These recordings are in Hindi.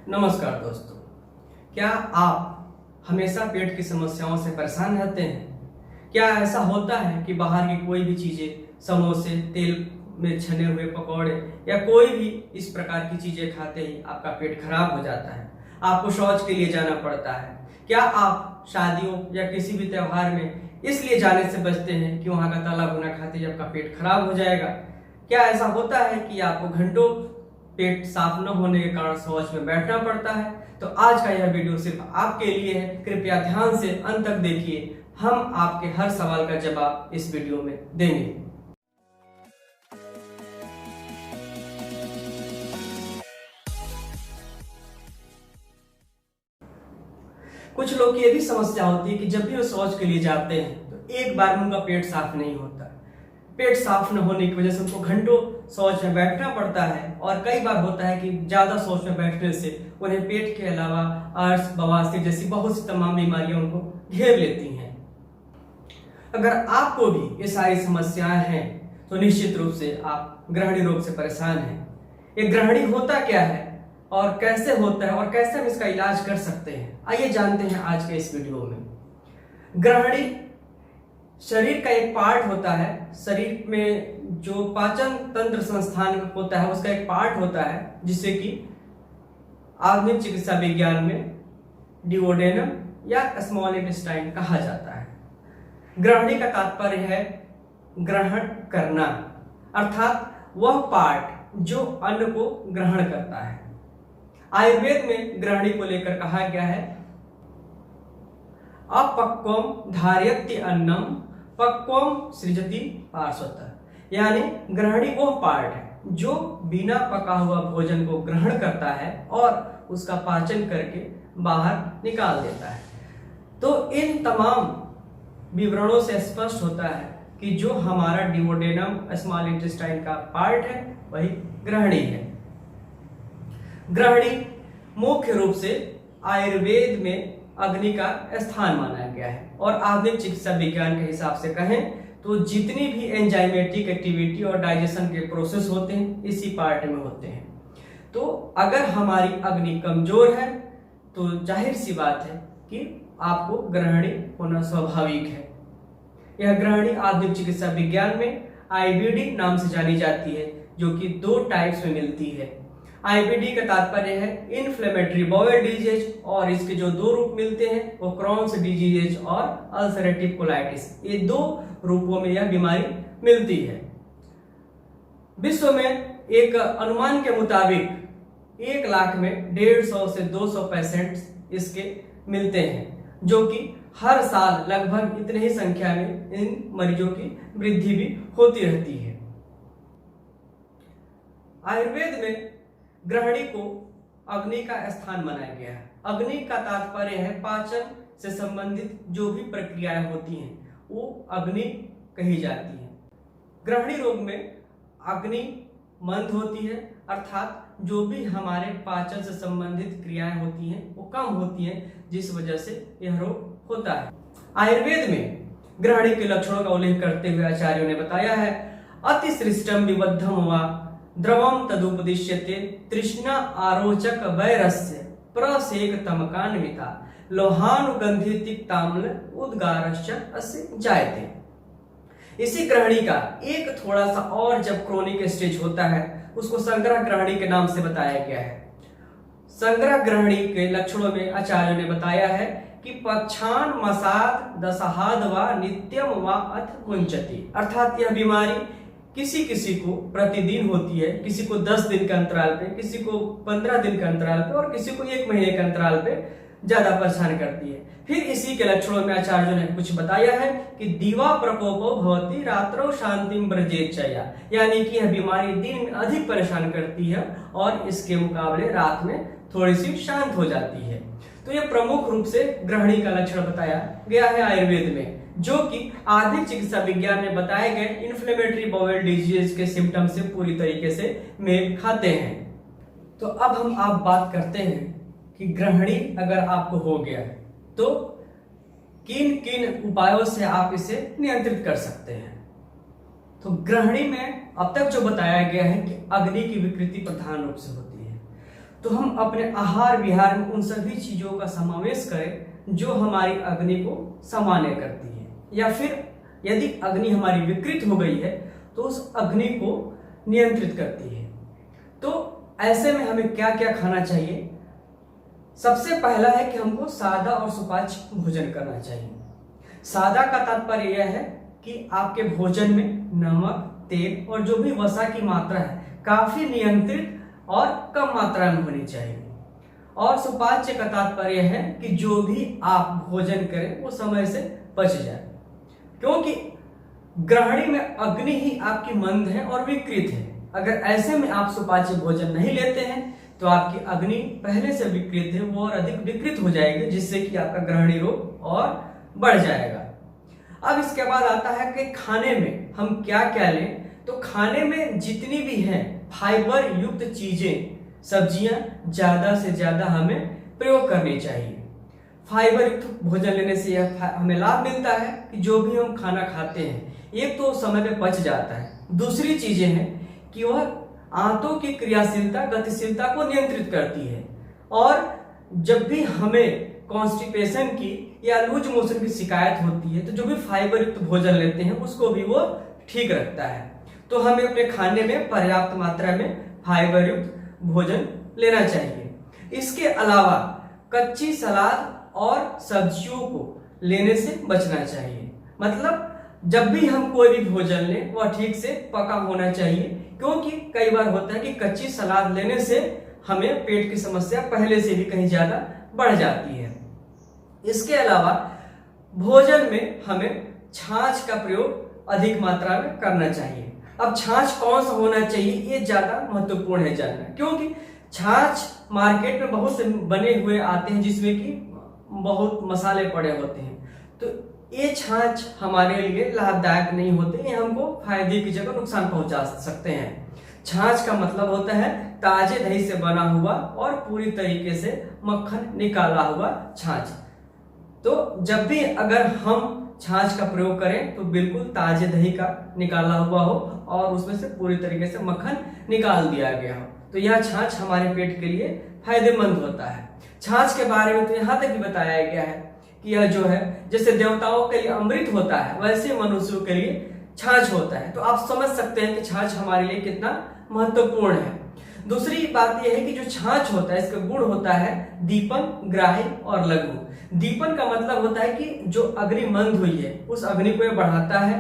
नमस्कार दोस्तों, क्या आप हमेशा पेट की समस्याओं से परेशान रहते हैं? क्या ऐसा होता है कि बाहर की कोई भी चीज़ें, समोसे, तेल में छने हुए पकौड़े या कोई भी इस प्रकार की चीज़ें खाते ही आपका पेट खराब हो जाता है, आपको शौच के लिए जाना पड़ता है? क्या आप शादियों या किसी भी त्यौहार में इसलिए जाने से बचते हैं कि वहाँ का तला भुना खाते ही आपका पेट खराब हो जाएगा? क्या ऐसा होता है कि आपको घंटों पेट साफ न होने के कारण शौच में बैठना पड़ता है? तो आज का यह वीडियो सिर्फ आपके लिए है, कृपया ध्यान से अंत तक देखिए। हम आपके हर सवाल का जवाब इस वीडियो में देंगे। कुछ लोग की ये भी समस्या होती है कि जब भी वो शौच के लिए जाते हैं तो एक बार में उनका पेट साफ नहीं होता। पेट साफ न होने की वजह से उनको घंटों शौच में बैठना पड़ता है और कई बार होता है कि ज्यादा शौच में बैठने से उन्हें पेट के अलावा अर्श, बवासीर जैसी बहुत सी तमाम बीमारियां उनको घेर लेती हैं। अगर आपको भी ये सारी समस्याएं हैं तो निश्चित रूप से आप ग्रहणी रोग से परेशान हैं। ये ग्रहणी होता क्या है और कैसे होता है और कैसे हम इसका इलाज कर सकते हैं, आइए जानते हैं आज के इस वीडियो में। ग्रहणी शरीर का एक पार्ट होता है। शरीर में जो पाचन तंत्र संस्थान होता है उसका एक पार्ट होता है जिसे कि आधुनिक चिकित्सा विज्ञान में डिओडेनम या स्मॉल इंटेस्टाइन कहा जाता है। ग्रहणी का तात्पर्य है ग्रहण करना, अर्थात वह पार्ट जो अन्न को ग्रहण करता है। आयुर्वेद में ग्रहणी को लेकर कहा गया है अपक्वम धार्यत्य अन्नम पक्वम सृजति पार्श्वतः, यानी ग्रहणी वो पार्ट है जो बिना पका हुआ भोजन को ग्रहण करता है और उसका पाचन करके बाहर निकाल देता है। तो इन तमाम विवरणों से स्पष्ट होता है कि जो हमारा डिओडेनम स्मॉल इंटेस्टाइन का पार्ट है वही ग्रहणी है। ग्रहणी मुख्य रूप से आयुर्वेद में अग्नि का स्थान माना गया है और आधुनिक चिकित्सा विज्ञान के हिसाब से कहें तो जितनी भी एंजाइमेटिक एक्टिविटी और डाइजेशन के प्रोसेस होते हैं इसी पार्ट में होते हैं। तो अगर हमारी अग्नि कमजोर है तो जाहिर सी बात है कि आपको ग्रहणी होना स्वाभाविक है। यह ग्रहणी आधुनिक चिकित्सा विज्ञान में आईबीडी नाम से जानी जाती है, जो कि दो टाइप्स में मिलती है। आईबीडी का तात्पर्य है इन्फ्लेमेटरी बाउल डिजीज और इसके जो दो रूप मिलते हैं वो क्रॉन्स डिजीज और अल्सरेटिव कोलाइटिस। ये दो रूपों में यह बीमारी मिलती है। विश्व में एक अनुमान के मुताबिक 1 लाख में 150 से 200 पेशेंट्स इसके मिलते हैं, जो कि हर साल लगभग इतने ही संख्या में इन मरीजों की वृद्धि भी होती रहती है। आयुर्वेद में ग्रहणी को अग्नि का स्थान माना गया है। अग्नि का तात्पर्य है पाचन से संबंधित जो भी प्रक्रियाएं होती हैं वो अग्नि कही जाती हैं। ग्रहणी रोग में अग्नि मंद होती है, अर्थात जो भी हमारे पाचन से संबंधित क्रियाएं होती हैं वो कम होती हैं, जिस वजह से यह रोग होता है। आयुर्वेद में ग्रहणी के लक्षणों का उल्लेख करते हुए आचार्यों ने बताया है अतिसृष्टम विबद्धम वा द्रवम तदुपदिश्यते तृष्णा आरोचक वैरस्य प्रसेक तमकान्विता लोहानुगंधि तिक्ताम्ल उद्गारश्च अस्य जायते। इसी ग्रहणी का एक थोड़ा सा और जब क्रोनिक स्टेज होता है उसको संग्रह ग्रहणी के नाम से बताया गया है। संग्रह ग्रहणी के लक्षणों में आचार्यों ने बताया है कि पक्षान मसाद दशहाद व नित्यम व अथ मुंचति, अर्थात यह बीमारी किसी किसी को प्रतिदिन होती है, किसी को 10 दिन के अंतराल पे, किसी को 15 दिन के अंतराल पे और किसी को 1 महीने के अंतराल पे ज्यादा परेशान करती है। फिर इसी के लक्षणों में आचार्यों ने कुछ बताया है कि दीवा प्रकोपो भवति रात्रौ शांतिम ब्रजेच्छया, यानी कि यह बीमारी दिन में अधिक परेशान करती है और इसके मुकाबले रात में थोड़ी सी शांत हो जाती है। तो यह प्रमुख रूप से ग्रहणी का लक्षण बताया गया है आयुर्वेद में, जो कि आधुनिक चिकित्सा विज्ञान में बताए गए इन्फ्लेमेटरी बाउल डिजीज के सिम्टम से पूरी तरीके से मेल खाते हैं। तो अब हम आप बात करते हैं कि ग्रहणी अगर आपको हो गया है तो किन किन उपायों से आप इसे नियंत्रित कर सकते हैं। तो ग्रहणी में अब तक जो बताया गया है कि अग्नि की विकृति प्रधान रूप से होती है। तो हम अपने आहार विहार में उन सभी चीजों का समावेश करें जो हमारी अग्नि को सामान्य करती है, या फिर यदि अग्नि हमारी विकृत हो गई है तो उस अग्नि को नियंत्रित करती है। तो ऐसे में हमें क्या क्या खाना चाहिए? सबसे पहला है कि हमको सादा और सुपाच्य भोजन करना चाहिए। सादा का तात्पर्य यह है कि आपके भोजन में नमक, तेल और जो भी वसा की मात्रा है काफी नियंत्रित और कम मात्रा में होनी चाहिए। और सुपाच्य का तात्पर्य है कि जो भी आप भोजन करें वो समय से पच जाए, क्योंकि ग्रहणी में अग्नि ही आपकी मंद है और विकृत है। अगर ऐसे में आप सुपाच्य भोजन नहीं लेते हैं तो आपकी अग्नि पहले से विकृत है, वो और अधिक विकृत हो जाएगी, जिससे कि आपका ग्रहणी रोग और बढ़ जाएगा। अब इसके बाद आता है कि खाने में हम क्या क्या लें। तो खाने में जितनी भी हैं फाइबर युक्त चीजें, सब्जियां ज्यादा से ज्यादा हमें प्रयोग करनी चाहिए। फाइबर युक्त भोजन लेने से यह हमें लाभ मिलता है कि जो भी हम खाना खाते हैं एक तो समय पे पच जाता है, दूसरी चीजें हैं कि वह आंतों की क्रियाशीलता, गतिशीलता को नियंत्रित करती है, और जब भी हमें कॉन्स्टिपेशन की या लूज मोशन की शिकायत होती है तो जो भी फाइबर युक्त भोजन लेते हैं उसको भी वो ठीक रखता है। तो हमें अपने खाने में पर्याप्त मात्रा में फाइबर युक्त भोजन लेना चाहिए। इसके अलावा कच्ची सलाद और सब्जियों को लेने से बचना चाहिए। मतलब जब भी हम कोई भी भोजन लें वह ठीक से पका होना चाहिए, क्योंकि कई बार होता है कि कच्ची सलाद लेने से हमें पेट की समस्या पहले से भी कहीं ज्यादा बढ़ जाती है। इसके अलावा भोजन में हमें छाछ का प्रयोग अधिक मात्रा में करना चाहिए। अब छाछ कौन सा होना चाहिए ये ज्यादा महत्वपूर्ण है जानना, क्योंकि छाछ मार्केट में बहुत से बने हुए आते हैं जिसमें कि बहुत मसाले पड़े होते हैं, तो ये छाछ हमारे लिए लाभदायक नहीं होते, ये हमको फायदे की जगह नुकसान पहुंचा सकते हैं। छाछ का मतलब होता है ताजे दही से बना हुआ और पूरी तरीके से मक्खन निकाला हुआ छाछ। तो जब भी अगर हम छाछ का प्रयोग करें तो बिल्कुल ताजे दही का निकाला हुआ हो और उसमें से पूरी तरीके से मक्खन निकाल दिया गया हो, तो यह छाछ हमारे पेट के लिए फायदेमंद होता है। छाछ के बारे में तो यहाँ तक भी बताया गया है कि यह जो है जैसे देवताओं के लिए अमृत होता है वैसे मनुष्यों के लिए छाछ होता है। तो आप समझ सकते हैं कि छाछ हमारे लिए कितना महत्वपूर्ण है। दूसरी बात यह है कि जो छाछ होता है इसका गुण होता है दीपन, ग्राही और लघु। दीपन का मतलब होता है कि जो अग्नि मंद हुई है उस अग्नि को बढ़ाता है।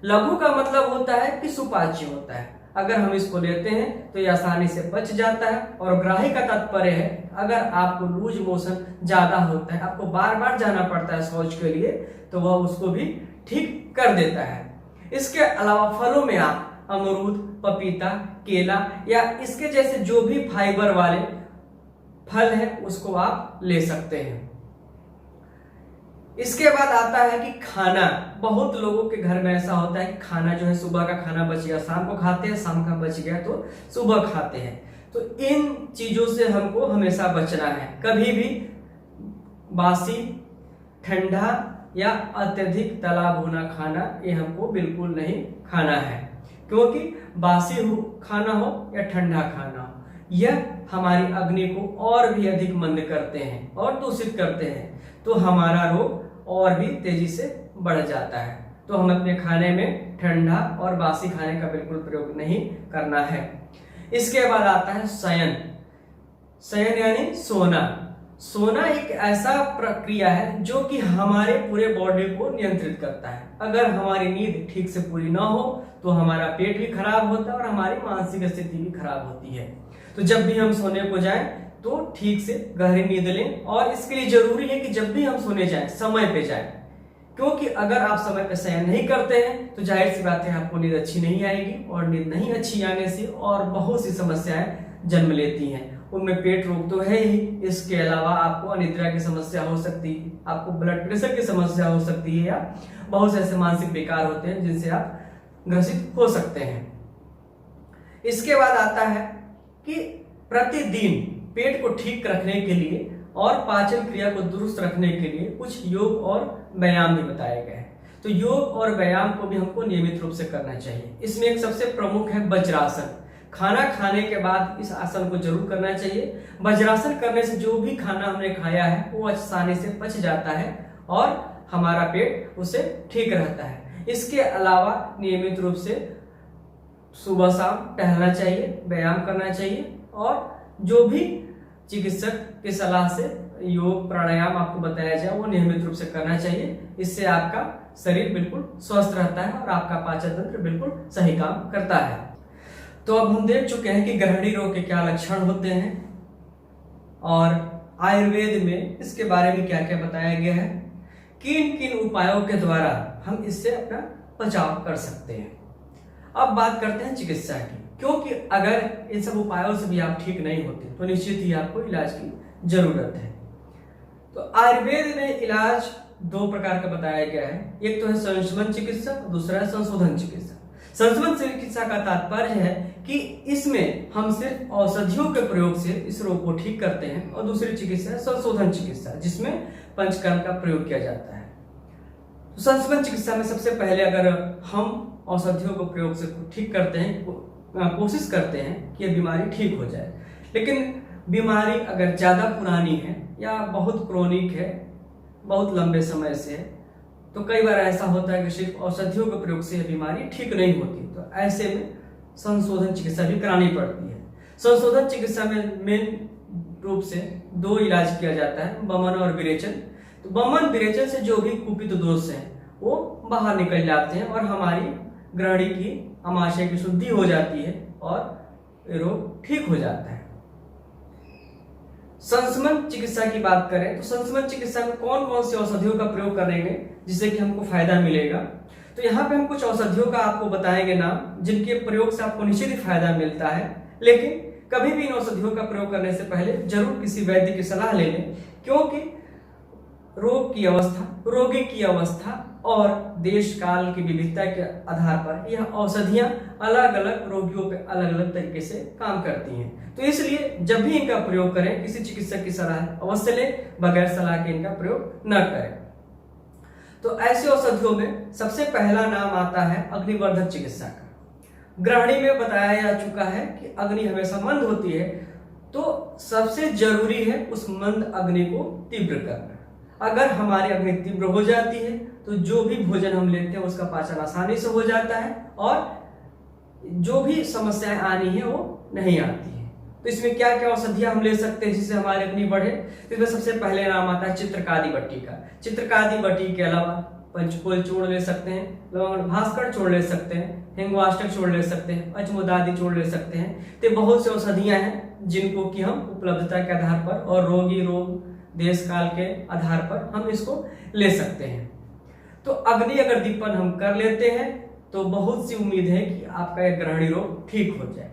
लघु का मतलब होता है कि सुपाच्य होता है, अगर हम इसको लेते हैं तो ये आसानी से पच जाता है। और ग्राही का तात्पर्य है अगर आपको लूज मोशन ज्यादा होता है, आपको बार बार जाना पड़ता है शौच के लिए, तो वह उसको भी ठीक कर देता है। इसके अलावा फलों में आप अमरूद, पपीता, केला या इसके जैसे जो भी फाइबर वाले फल है उसको आप ले सकते हैं। इसके बाद आता है कि खाना। बहुत लोगों के घर में ऐसा होता है कि खाना जो है सुबह का खाना बच गया शाम को खाते हैं, शाम का बच गया तो सुबह खाते हैं। तो इन चीजों से हमको हमेशा बचना है। कभी भी बासी, ठंडा या अत्यधिक तला भुना खाना ये हमको बिल्कुल नहीं खाना है, क्योंकि बासी खाना हो या ठंडा खाना हो यह हमारी अग्नि को और भी अधिक मंद करते हैं और दूषित करते हैं, तो हमारा रोग और भी तेजी से बढ़ जाता है। तो हम अपने खाने में ठंडा और बासी खाने का बिल्कुल प्रयोग नहीं करना है। इसके बाद आता है शयन। शयन यानी सोना। सोना एक ऐसा प्रक्रिया है जो कि हमारे पूरे बॉडी को नियंत्रित करता है। अगर हमारी नींद ठीक से पूरी ना हो तो हमारा पेट भी खराब होता है और हमारी मानसिक स्थिति भी खराब होती है। तो जब भी हम सोने को जाएं तो ठीक से गहरी नींद लें, और इसके लिए जरूरी है कि जब भी हम सोने जाएं समय पे जाएं, क्योंकि अगर आप समय पे शयन नहीं करते हैं तो जाहिर सी बात है आपको नींद अच्छी नहीं आएगी, और नींद नहीं अच्छी आने से और बहुत सी समस्याएं जन्म लेती हैं। उनमें पेट रोग तो है ही, इसके अलावा आपको अनिद्रा की समस्या हो सकती है, आपको ब्लड प्रेशर की समस्या हो सकती है, या बहुत से ऐसे मानसिक विकार होते हैं जिनसे आप ग्रसित हो सकते हैं। इसके बाद आता है कि प्रतिदिन पेट को ठीक रखने के लिए और पाचन क्रिया को दुरुस्त रखने के लिए कुछ योग और व्यायाम भी बताए गए हैं। तो योग और व्यायाम को भी हमको नियमित रूप से करना चाहिए। इसमें एक सबसे प्रमुख है वज्रासन। खाना खाने के बाद इस आसन को जरूर करना चाहिए। वज्रासन करने से जो भी खाना हमने खाया है वो आसानी से पच जाता है और हमारा पेट उससे ठीक रहता है। इसके अलावा नियमित रूप से सुबह शाम टहलना चाहिए, व्यायाम करना चाहिए और जो भी चिकित्सक की सलाह से योग प्राणायाम आपको बताया जाए वो नियमित रूप से करना चाहिए। इससे आपका शरीर बिल्कुल स्वस्थ रहता है और आपका पाचन तंत्र बिल्कुल सही काम करता है। तो अब हम देख चुके हैं कि ग्रहणी रोग के क्या लक्षण होते हैं और आयुर्वेद में इसके बारे में क्या क्या बताया गया है, किन किन उपायों के द्वारा हम इससे अपना बचाव कर सकते हैं। अब बात करते हैं चिकित्सा की, क्योंकि अगर इन सब उपायों से भी आप ठीक नहीं होते तो निश्चित ही आपको इलाज की जरूरत है। तो आयुर्वेद में इलाज दो प्रकार का बताया गया है, एक तो है संशमन चिकित्सा, दूसरा है संशोधन चिकित्सा। संशमन चिकित्सा का तात्पर्य है कि इसमें हम सिर्फ औषधियों के प्रयोग से इस रोग को ठीक करते हैं, और दूसरी चिकित्सा है संशोधन चिकित्सा जिसमें पंचकर्म का प्रयोग किया जाता है। तो संशमन चिकित्सा में सबसे पहले अगर हम औषधियों को प्रयोग से ठीक करते हैं, कोशिश करते हैं कि यह बीमारी ठीक हो जाए, लेकिन बीमारी अगर ज्यादा पुरानी है या बहुत क्रोनिक है, बहुत लंबे समय से है, तो कई बार ऐसा होता है कि सिर्फ औषधियों के प्रयोग से यह बीमारी ठीक नहीं होती, तो ऐसे में संशोधन चिकित्सा भी करानी पड़ती है। संशोधन चिकित्सा में मेन रूप से दो इलाज किया जाता है, वमन और विरेचन। तो वमन विरेचन से जो भी कुपित दोष है वो बाहर निकल जाते हैं और हमारी ग्रहणी की आमाशय की शुद्धि हो जाती है और रोग ठीक हो जाता है। संशमन चिकित्सा की बात करें तो संशमन चिकित्सा में कौन कौन सी औषधियों का प्रयोग करेंगे जिससे कि हमको फायदा मिलेगा, तो यहाँ पे हम कुछ औषधियों का आपको बताएंगे नाम, जिनके प्रयोग से आपको निश्चित ही फायदा मिलता है। लेकिन कभी भी इन औषधियों का प्रयोग करने से पहले जरूर किसी वैद्य की सलाह ले लें, क्योंकि रोग की अवस्था, रोगी की अवस्था और देश काल की विविधता के आधार पर यह औषधियां अलग अलग रोगियों पे अलग अलग तरीके से काम करती हैं। तो इसलिए जब भी इनका प्रयोग करें किसी चिकित्सक की सलाह अवश्य लें, बगैर सलाह के इनका प्रयोग न करें। तो ऐसी औषधियों में सबसे पहला नाम आता है अग्निवर्धक चिकित्सा का। ग्रहणी में बताया जा चुका है कि अग्नि हमेशा मंद होती है, तो सबसे जरूरी है उस मंद अग्नि को तीव्र करना। अगर हमारी अग्नि तीव्र हो जाती है तो जो भी भोजन हम लेते हैं उसका पाचन आसानी से हो जाता है और जो भी समस्याएं आनी है वो नहीं आती है। तो इसमें क्या क्या औषधियां हम ले सकते हैं जिससे हमारी अग्नि बढ़े, तो इसमें सबसे पहले नाम आता है चित्रकादि बट्टी का। चित्रकादि बट्टी के अलावा पंचकोल चूर्ण ले सकते हैं, लवंग भास्कर चूर्ण ले सकते हैं, हिंगवाष्टक चूर्ण ले सकते हैं, अजमुदादि चूर्ण ले सकते हैं। तो बहुत सी औषधियां हैं जिनको कि हम उपलब्धता के आधार पर और रोगी रोग देश काल के आधार पर हम इसको ले सकते हैं। तो अग्नि अगर दीपन हम कर लेते हैं तो बहुत सी उम्मीद है कि आपका यह ग्रहणी रोग ठीक हो जाए।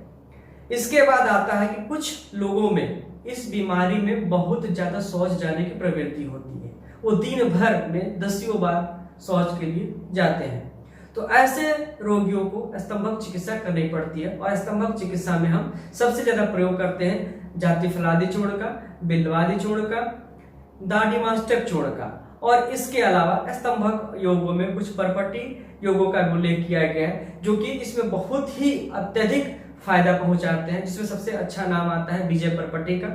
इसके बाद आता है कि कुछ लोगों में इस बीमारी में बहुत ज्यादा शौच जाने की प्रवृत्ति होती है, वो दिन भर में दसियों बार शौच के लिए जाते हैं। तो ऐसे रोगियों को स्तंभक चिकित्सा करनी पड़ती है और स्तंभक चिकित्सा में हम सबसे ज्यादा प्रयोग करते हैं जाति फलादि चूर्ण का, बिल्वादि चूर्ण का, दाढ़ीमास्टक चूर्ण का। और इसके अलावा स्तंभक योगों में कुछ परपट्टी योगों का उल्लेख किया गया है जो कि इसमें बहुत ही अत्यधिक फायदा पहुंचाते हैं, जिसमें सबसे अच्छा नाम आता है विजय परपट्टी का।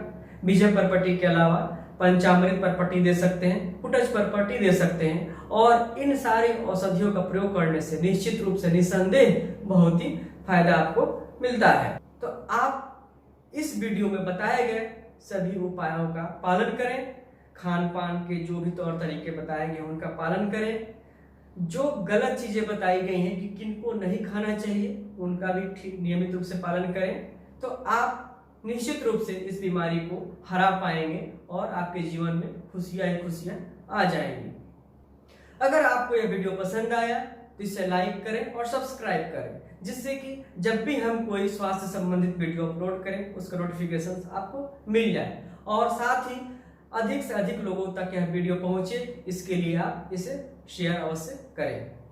विजय परपट्टी के अलावा पंचामृत परपट्टी दे सकते हैं, कुटज परपट्टी दे सकते हैं, और इन सारी औषधियों का प्रयोग करने से निश्चित रूप से निसंदेह बहुत ही फायदा आपको मिलता है। तो आप इस वीडियो में बताए गए सभी उपायों का पालन करें, खान पान के जो भी तौर तरीके बताए गए उनका पालन करें, जो गलत चीजें बताई गई हैं कि किनको नहीं खाना चाहिए उनका भी ठीक नियमित रूप से पालन करें, तो आप निश्चित रूप से इस बीमारी को हरा पाएंगे और आपके जीवन में खुशियां ही खुशियां आ जाएंगी। अगर आपको यह वीडियो पसंद आया तो इसे लाइक करें और सब्सक्राइब करें, जिससे कि जब भी हम कोई स्वास्थ्य संबंधित वीडियो अपलोड करें उसका नोटिफिकेशन आपको मिल जाए, और साथ ही अधिक से अधिक लोगों तक यह वीडियो पहुंचे इसके लिए आप इसे शेयर अवश्य करें।